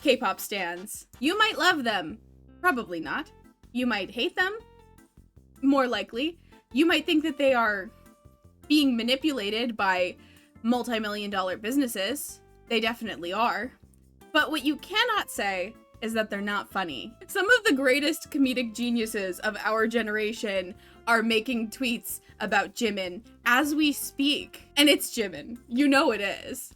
K-pop stans. You might love them. Probably not. You might hate them. More likely. You might think that they are being manipulated by multi-million-dollar businesses. They definitely are. But what you cannot say is that they're not funny. Some of the greatest comedic geniuses of our generation are making tweets about Jimin as we speak. And it's Jimin. You know it is.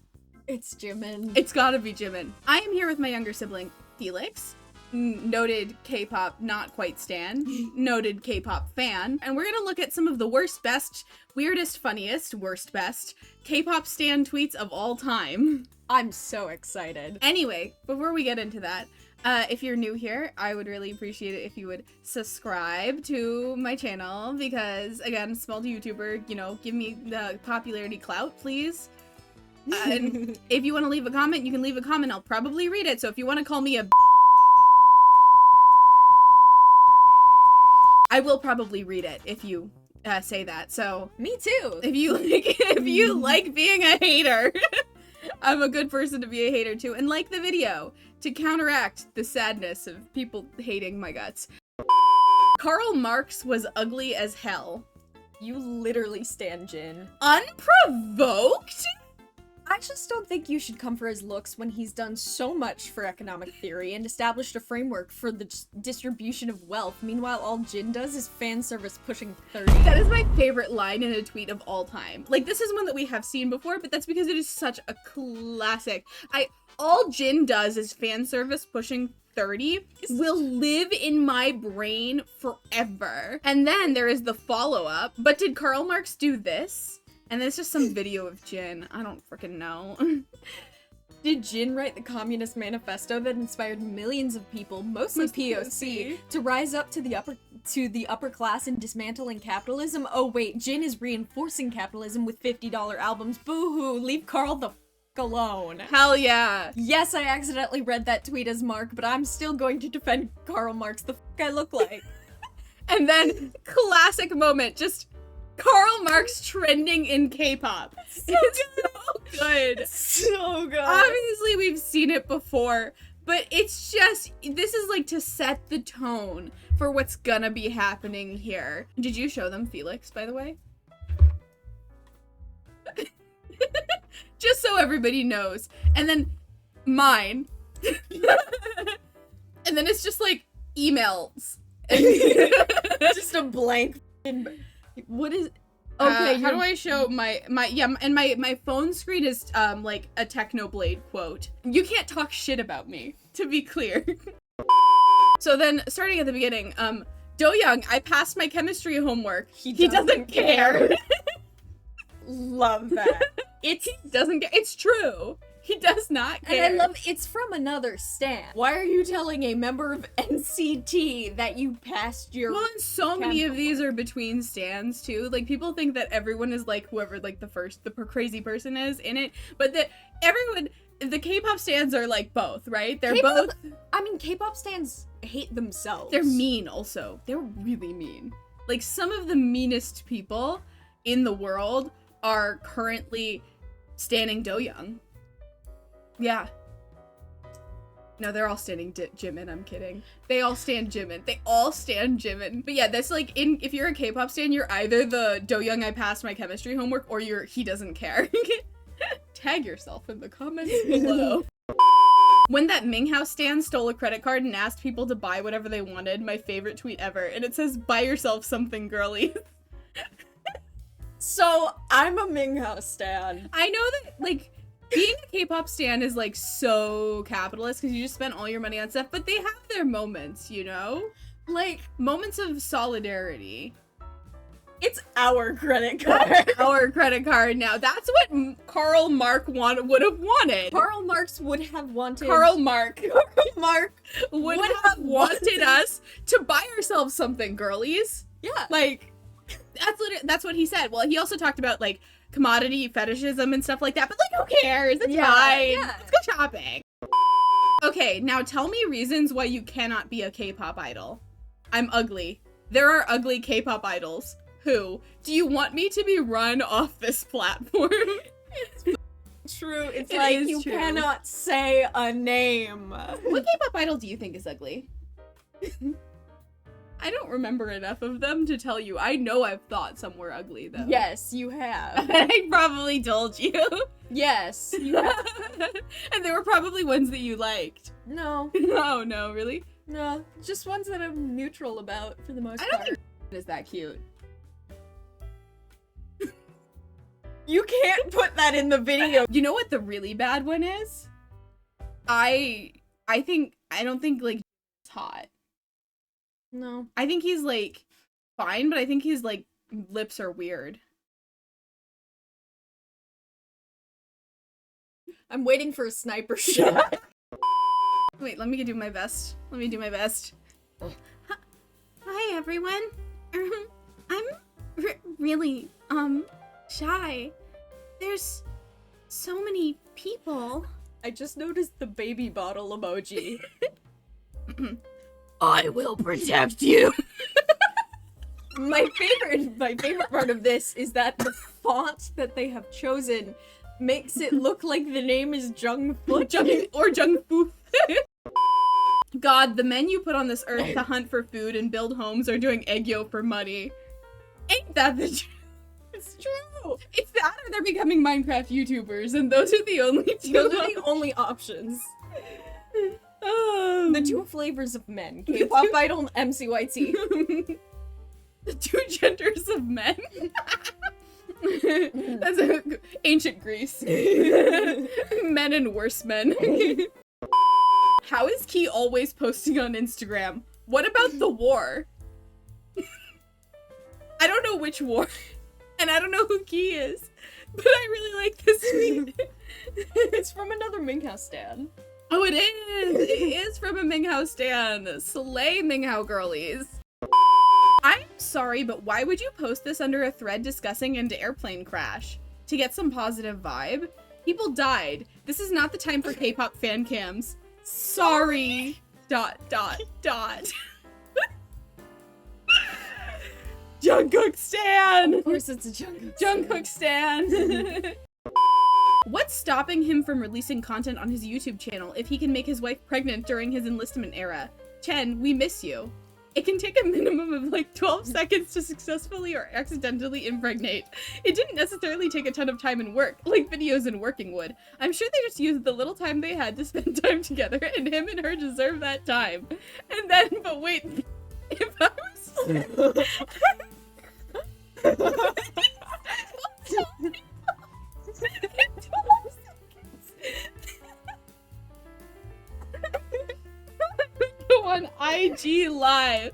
It's Jimin. It's gotta be Jimin. I am here with my younger sibling, Felix. Noted K-pop not quite stan, noted K-pop fan, and we're gonna look at some of the worst, best, weirdest, funniest, worst, best K-pop stan tweets of all time. I'm so excited. Anyway, before we get into that, if you're new here, I would really appreciate it if you would subscribe to my channel because, again, small YouTuber, you know, give me the popularity clout, please. And if you want to leave a comment, you can leave a comment. I'll probably read it. So if you want to call me a I will probably read it if you say that. So me too. If you like being a hater, I'm a good person to be a hater too, and like the video to counteract the sadness of people hating my guts. Karl Marx was ugly as hell. You literally stan Jin. Unprovoked? I just don't think you should come for his looks when he's done so much for economic theory and established a framework for the distribution of wealth. Meanwhile, all Jin does is fan service pushing 30. That is my favorite line in a tweet of all time. Like, this is one that we have seen before, but that's because it is such a classic. All Jin does is fan service pushing 30 will live in my brain forever. And then there is the follow-up. But did Karl Marx do this? And there's just some video of Jin. I don't freaking know. Did Jin write the Communist Manifesto that inspired millions of people, mostly POC, to rise up to the upper class in dismantling capitalism? Oh wait, Jin is reinforcing capitalism with $50 albums. Boo-hoo, leave Karl the f*** alone. Hell yeah. Yes, I accidentally read that tweet as Mark, but I'm still going to defend Karl Marx the f*** I look like. And then, classic moment, just Karl Marx trending in K-pop. So good. So good. Obviously, we've seen it before, but it's just, this is like to set the tone for what's gonna be happening here. Did you show them Felix, by the way? Just so everybody knows. And then mine. And then it's just like emails. Just a blank. What is okay? How do I show my and my phone screen is like a Technoblade quote. You can't talk shit about me, to be clear. So then, starting at the beginning, Doyoung, I passed my chemistry homework. He doesn't care. Love that. He doesn't care. It's true. He does not care. And I love it's from another stan. Why are you telling a member of NCT that you passed your Well, and so many of these are between stans too. Like, people think that everyone is like whoever like the crazy person is in it, but that everyone, the K-pop stans are like both, right? They're both. I mean, K-pop stans hate themselves. They're mean also. They're really mean. Like, some of the meanest people in the world are currently standing Doyoung. Yeah. No, they're all standing Jimin, I'm kidding. They all stand Jimin. They all stand Jimin. But yeah, that's like, if you're a K-pop stan, you're either the Doyoung I passed my chemistry homework, or you're he doesn't care. Tag yourself in the comments below. When that Ming House stan stole a credit card and asked people to buy whatever they wanted, my favorite tweet ever. And it says, buy yourself something, girly. So, I'm a Ming House stan. I know that, like, being a K-pop stan is like so capitalist because you just spend all your money on stuff, but they have their moments, you know? Like, moments of solidarity. It's our credit card. Our credit card now. That's what Karl Marx would have wanted. Karl Marx would have wanted. Karl Marx would have wanted us to buy ourselves something, girlies. Yeah. Like, that's what he said. Well, he also talked about, like, commodity fetishism and stuff like that, but, like, who cares? It's fine. Yeah. Let's go shopping. Okay, now tell me reasons why you cannot be a K-pop idol. I'm ugly. There are ugly K-pop idols. Who? Do you want me to be run off this platform? True. It's It like is you true. cannot say a name. What K-pop idol do you think is ugly? I don't remember enough of them to tell you. I know I've thought some were ugly, though. Yes, you have. I probably told you. Yes, you have. And there were probably ones that you liked. No, Oh, no, really? no, just ones that I'm neutral about for the most I don't part. think is that cute. You can't put that in the video. You know what the really bad one is? I don't think, like, it's hot. No. I think he's, like, fine, but I think his, like, lips are weird. I'm waiting for a sniper shot. Wait, let me do my best. Let me do my best. Hi, everyone. I'm really, shy. There's so many people. I just noticed the baby bottle emoji. I will protect you. My favorite part of this is that the font that they have chosen makes it look like the name is Jungkook. or Jungkook. God, the men you put on this earth to hunt for food and build homes are doing egg yolk for money. Ain't that the truth? It's true. It's that or they're becoming Minecraft YouTubers, and those are the only two. Those are the only options. The two flavors of men: K-pop idol, MCYT. The two genders of men. That's ancient Greece. Men and worse men. How is Key always posting on Instagram? What about the war? I don't know which war, and I don't know who Key is, but I really like this tweet. It's from another Minghao stan. Oh, it is! It is from a Minghao stan. Slay Minghao girlies. I'm sorry, but why would you post this under a thread discussing an airplane crash? To get some positive vibe? People died. This is not the time for K-pop fan cams. Sorry. ... Jungkook stan! Of course it's a Jungkook. Jungkook stan! What's stopping him from releasing content on his YouTube channel if he can make his wife pregnant during his enlistment era? Chen, we miss you. It can take a minimum of like 12 seconds to successfully or accidentally impregnate. It didn't necessarily take a ton of time and work, like videos and working would. I'm sure they just used the little time they had to spend time together, and him and her deserve that time. And then, but wait, if I was... Go on IG Live.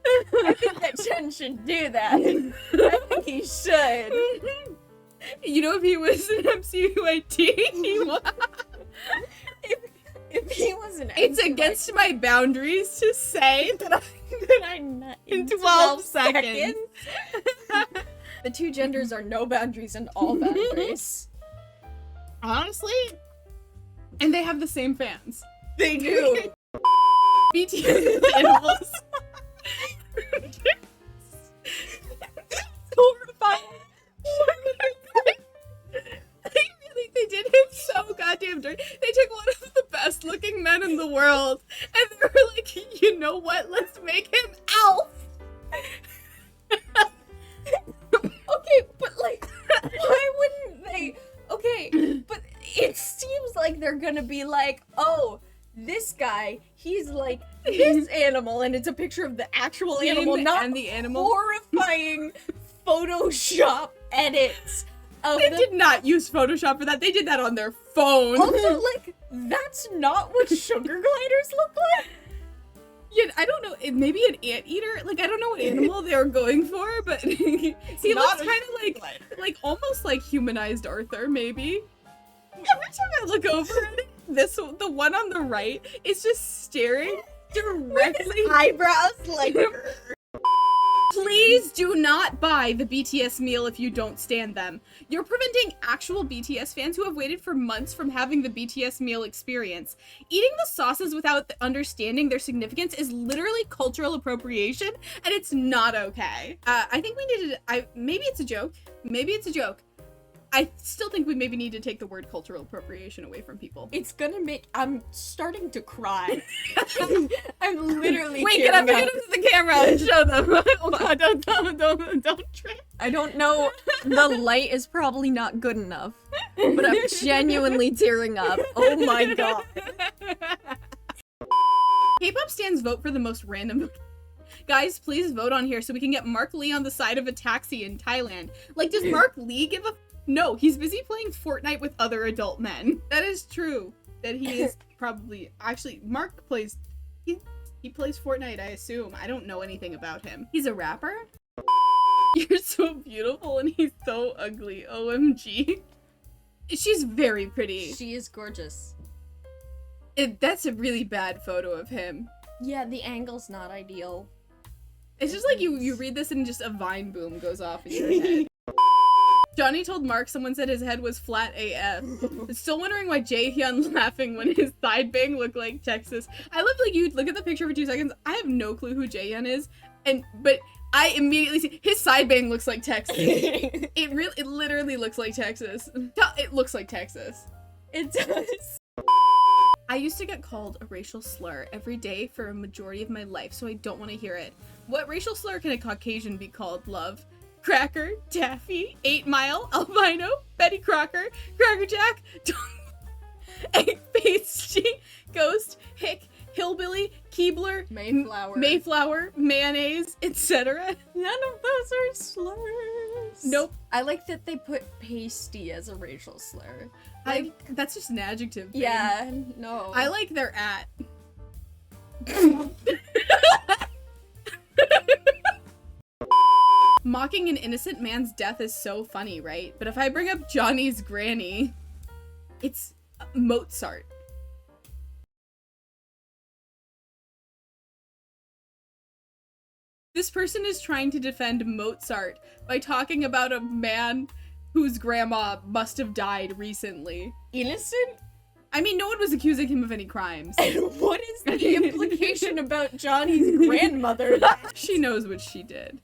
I think that Chen should do that. I think he should. You know, if he was an MCUIT, he would. If he was an It's MC, against my boundaries to say that I nut in 12 seconds. The two genders are no boundaries and all boundaries. Honestly, and they have the same fans. They do. BTS animals. Horrifying. They did him so goddamn dirty. They took one of the best looking men in the world and they were like, you know what? Let's make him Alf. Okay, but like, why wouldn't they? Okay, but it seems like they're gonna be like, oh, this guy, he's like this animal, and it's a picture of the actual animal, not and the animal. horrifying Photoshop edits. They did not use Photoshop for that. They did that on their phone. Also, like, that's not what sugar gliders look like. Yeah, I don't know. Maybe an anteater. Like, I don't know what animal they were going for, but he looks kind of like almost like humanized Arthur. Maybe. Every time I look over at it, the one on the right is just staring directly. Eyebrows like. Please do not buy the BTS meal if you don't stand them. You're preventing actual BTS fans who have waited for months from having the BTS meal experience. Eating the sauces without understanding their significance is literally cultural appropriation, and it's not okay. I think we needed. Maybe it's a joke. Maybe it's a joke. I still think we maybe need to take the word cultural appropriation away from people. It's gonna make. I'm starting to cry. I'm literally. Wait, get up to the camera and show them. Oh god, don't trip. I don't know. The light is probably not good enough, but I'm genuinely tearing up. Oh my god. K-pop stans vote for the most random. Guys, please vote on here so we can get Mark Lee on the side of a taxi in Thailand. Like, does Mark Lee give a... No, he's busy playing Fortnite with other adult men. That is true. That he is probably... Actually, Mark plays... He plays Fortnite, I assume. I don't know anything about him. He's a rapper? You're so beautiful and he's so ugly. OMG. She's very pretty. She is gorgeous. That's a really bad photo of him. Yeah, the angle's not ideal. It's just like you read this and just a vine boom goes off in your head. Johnny told Mark someone said his head was flat AF. Still wondering why Jaehyun laughing when his side bang looked like Texas. I love like you look at the picture for 2 seconds. I have no clue who Jaehyun is, but I immediately see his side bang looks like Texas. It literally looks like Texas. It looks like Texas. It does. I used to get called a racial slur every day for a majority of my life, so I don't want to hear it. What racial slur can a Caucasian be called, love? Cracker, Taffy, 8 Mile, Albino, Betty Crocker, Cracker Jack, Egg Pasty, Ghost, Hick, Hillbilly, Keebler, Mayflower, Mayonnaise, etc. None of those are slurs. Nope. I like that they put pasty as a racial slur. That's just an adjective thing. Yeah, no. I like their at. Mocking an innocent man's death is so funny, right? But if I bring up Johnny's granny, it's Mozart. This person is trying to defend Mozart by talking about a man whose grandma must have died recently. Innocent? I mean, no one was accusing him of any crimes. And what is the implication about Johnny's grandmother? She knows what she did.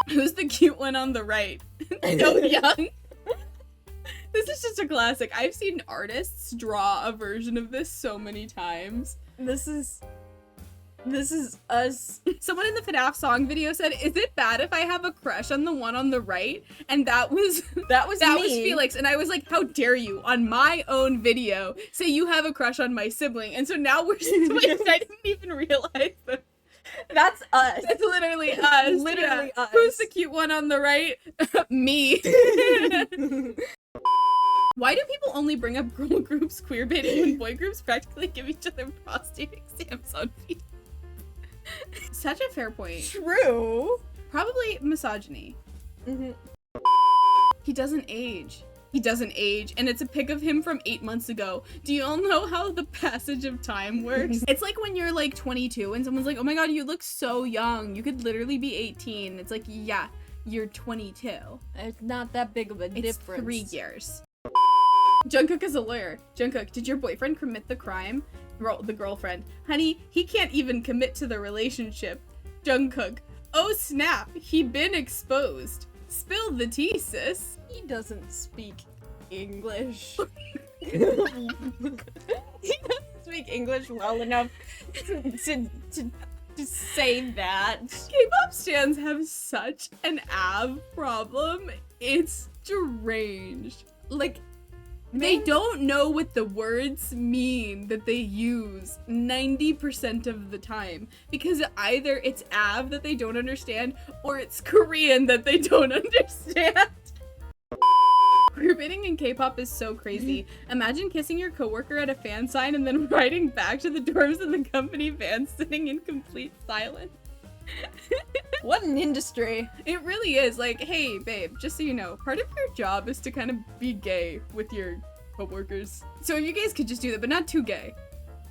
Who's the cute one on the right? Doyoung. This is just a classic. I've seen artists draw a version of this so many times. This is us. Someone in the FNAF song video said, "Is it bad if I have a crush on the one on the right?" And that was Felix. And I was like, how dare you, on my own video, say you have a crush on my sibling. And so now we're siblings. I didn't even realize that. That's us. That's literally us. Literally us. Who's the cute one on the right? Me. Why do people only bring up girl groups queerbaiting when boy groups practically give each other prostate exams on feet? Such a fair point. True. Probably misogyny. Mm-hmm. He doesn't age. He doesn't age, and it's a pic of him from 8 months ago. Do you all know how the passage of time works? It's like when you're like 22 and someone's like, oh my god, you look so young. You could literally be 18. It's like, yeah, you're 22. It's not that big of a difference. It's 3 years. Jungkook is a lawyer. Jungkook, did your boyfriend commit the crime? The girlfriend. Honey, he can't even commit to the relationship. Jungkook, oh snap, he been exposed. Spill the tea, sis. He doesn't speak English. He doesn't speak English well enough to say that. K-pop stans have such an ab problem. It's deranged. Like, they don't know what the words mean that they use 90% of the time, because either it's Av that they don't understand or it's Korean that they don't understand. Queerbaiting in K-pop is so crazy. Imagine kissing your coworker at a fan sign and then riding back to the dorms in the company van sitting in complete silence. What an industry. It really is. Like, hey, babe, just so you know, part of your job is to kind of be gay with your coworkers. So you guys could just do that, but not too gay.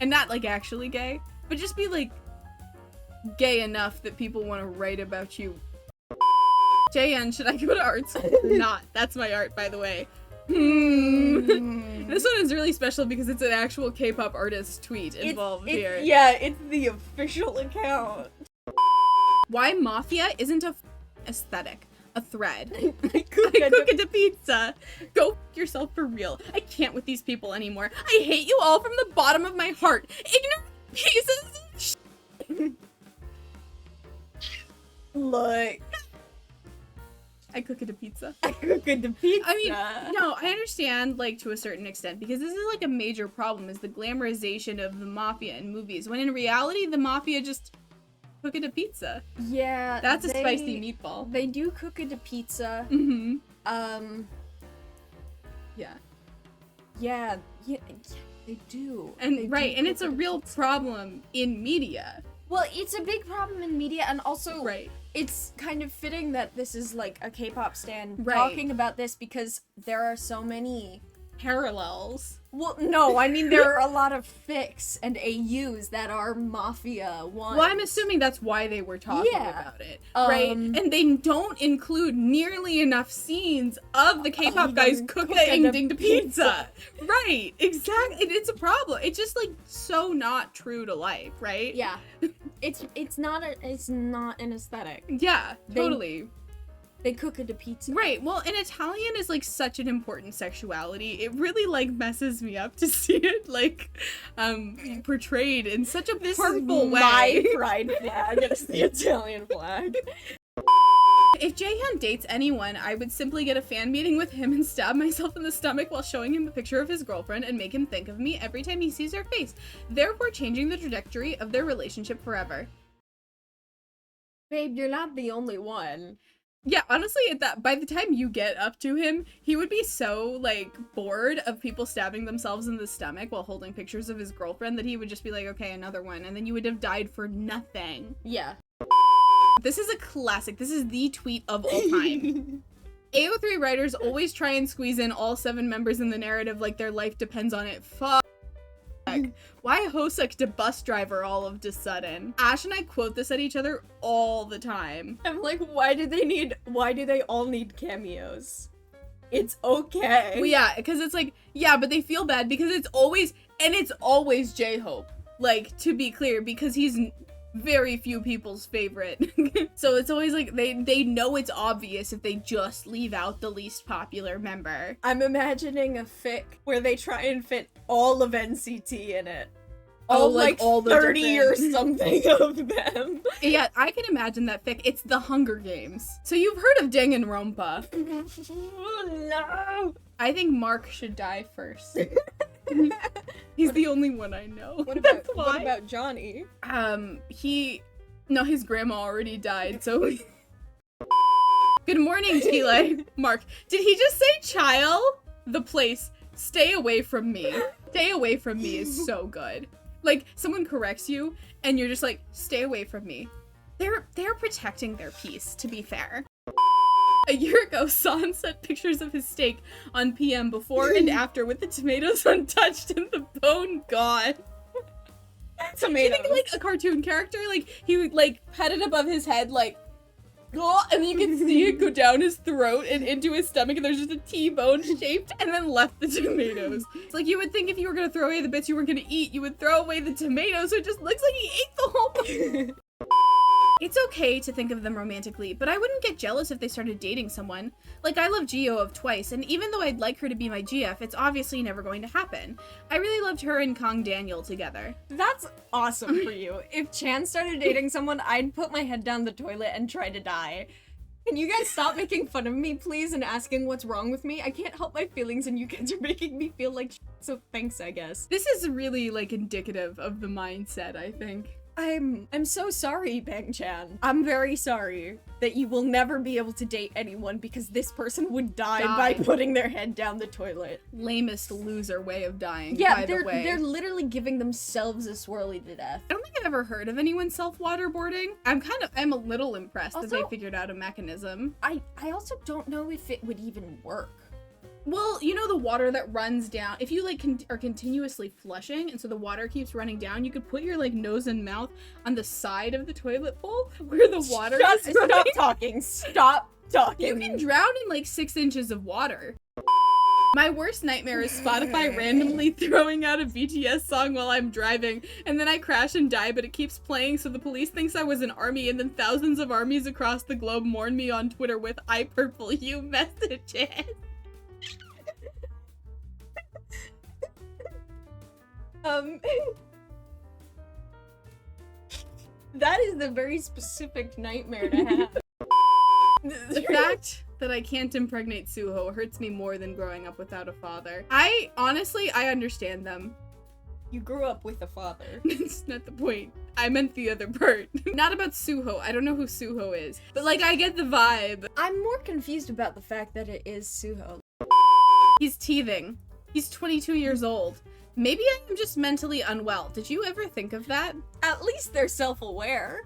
And not, like, actually gay, but just be, like, gay enough that people want to write about you. JN, should I go to art school or not? That's my art, by the way. This one is really special because it's an actual K-pop artist tweet involved here. Yeah, it's the official account. Why Mafia isn't a aesthetic. a thread. I cook it to pizza. Go f yourself for real. I can't with these people anymore. I hate you all from the bottom of my heart. Ignorant pieces of shit. Look. I cook it to pizza. I cook it to pizza. I mean, no, I understand, like, to a certain extent, because this is, like, a major problem, is the glamorization of the Mafia in movies, when in reality, the Mafia just cook it to pizza. Yeah. That's a spicy meatball. They do cook it to pizza. Mm-hmm. Yeah. Yeah, they do. And, They right, do and cook it's it a to real pizza. problem in media. Well, it's a big problem in media, and also Right. it's kind of fitting that this is like a K-pop stan Right. talking about this because there are so many. Parallels. Well, no, I mean there are a lot of fics and AUs that are Mafia ones. Well, I'm assuming that's why they were talking Yeah. about it, right? And they don't include nearly enough scenes of the K-pop guys cooking to pizza. Right, exactly. It's a problem. It's just like so not true to life, right? Yeah, it's not an aesthetic. Yeah, totally. They cook it to pizza. Right. Well, and Italian is like such an important sexuality. It really like messes me up to see it like portrayed in such a hurtful way. My pride flag is the Italian flag. If Jaehyun dates anyone, I would simply get a fan meeting with him and stab myself in the stomach while showing him a picture of his girlfriend and make him think of me every time he sees her face, therefore changing the trajectory of their relationship forever. Babe, you're not the only one. Yeah, honestly, by the time you get up to him, he would be so, like, bored of people stabbing themselves in the stomach while holding pictures of his girlfriend that he would just be like, okay, another one, and then you would have died for nothing. Yeah. This is a classic. This is the tweet of all time. AO3 writers always try and squeeze in all 7 members in the narrative like their life depends on it. Fuck. Why Hosek to bus driver all of a sudden? Ash and I quote this at each other all the time. I'm like, why do they all need cameos? It's okay. Well, yeah, because it's like, yeah, but they feel bad because it's always J-Hope. Like, to be clear, because he's very few people's favorite. So it's always like, they know it's obvious if they just leave out the least popular member. I'm imagining a fic where they try and fit all of NCT in it. Oh, like all the 30 or different- something of them. Yeah, I can imagine that fic. It's the Hunger Games. So you've heard of Danganronpa. No! I think Mark should die first. He's the only one I know. What why. about Johnny? His grandma already died, so... Good morning, Tile. Mark, did he just say child? The place. Stay away from me. Stay away from me is so good. Like, someone corrects you, and you're just like, stay away from me. They're protecting their peace, to be fair. A year ago, San sent pictures of his steak on PM before and after with the tomatoes untouched and the bone gone. Tomatoes. You think like a cartoon character, like he would like pat it above his head, like, oh, and then you can see it go down his throat and into his stomach, and there's just a T-bone shaped, and then left the tomatoes. It's like you would think if you were gonna throw away the bits you weren't gonna eat, you would throw away the tomatoes, so it just looks like he ate the whole thing. It's okay to think of them romantically, but I wouldn't get jealous if they started dating someone. Like, I love Jihyo of Twice, and even though I'd like her to be my GF, it's obviously never going to happen. I really loved her and Kang Daniel together. That's awesome for you. If Chan started dating someone, I'd put my head down the toilet and try to die. Can you guys stop making fun of me, please, and asking what's wrong with me? I can't help my feelings and you guys are making me feel like shit, so thanks, I guess. This is really, like, indicative of the mindset, I think. I'm so sorry, Bang Chan. I'm very sorry that you will never be able to date anyone because this person would die by putting their head down the toilet. Lamest loser way of dying, Yeah, by the way. they're literally giving themselves a swirly to death. I don't think I've ever heard of anyone self-waterboarding. I'm a little impressed that Also, they figured out a mechanism. I also don't know if it would even work. Well, you know the water that runs down, if you like are continuously flushing and so the water keeps running down, you could put your like nose and mouth on the side of the toilet bowl where the water is running. Stop talking. Stop talking. You can drown in like 6 inches of water. My worst nightmare is Spotify randomly throwing out a BTS song while I'm driving, and then I crash and die, but it keeps playing, so the police thinks I was an army, and then thousands of armies across the globe mourn me on Twitter with "I purple you" messages. That is a very specific nightmare to have. The fact that I can't impregnate Suho hurts me more than growing up without a father. I understand them. You grew up with a father. That's not the point. I meant the other part. Not about Suho. I don't know who Suho is. But like, I get the vibe. I'm more confused about the fact that it is Suho. He's teething. He's 22 years old. Maybe I'm just mentally unwell. Did you ever think of that? At least they're self-aware.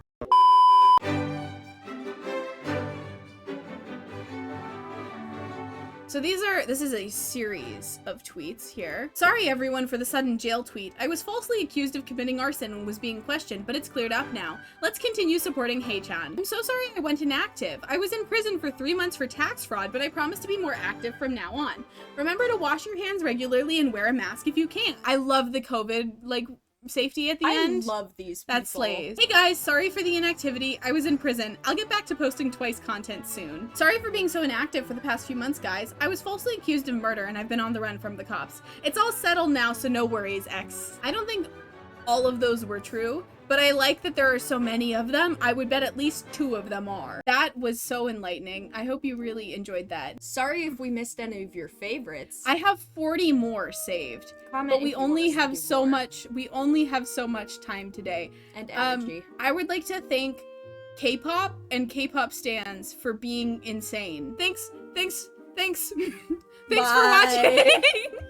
So this is a series of tweets here. Sorry everyone for the sudden jail tweet. I was falsely accused of committing arson and was being questioned, but it's cleared up now. Let's continue supporting Haechan. I'm so sorry I went inactive. I was in prison for 3 months for tax fraud, but I promise to be more active from now on. Remember to wash your hands regularly and wear a mask if you can. I love the COVID, like, safety at the end. I love these people. That slays. Hey guys, sorry for the inactivity. I was in prison. I'll get back to posting twice content soon. Sorry for being so inactive for the past few months, guys. I was falsely accused of murder and I've been on the run from the cops. It's all settled now, so no worries, X. I don't think all of those were true, but I like that there are so many of them. I would bet at least 2 of them are. That was so enlightening. I hope you really enjoyed that. Sorry if we missed any of your favorites. I have 40 more saved. Comment But if we you only want us to have do so more. much. We only have so much time today. And energy. I would like to thank K-pop and K-pop stans for being insane. Thanks. Thanks for Bye. watching.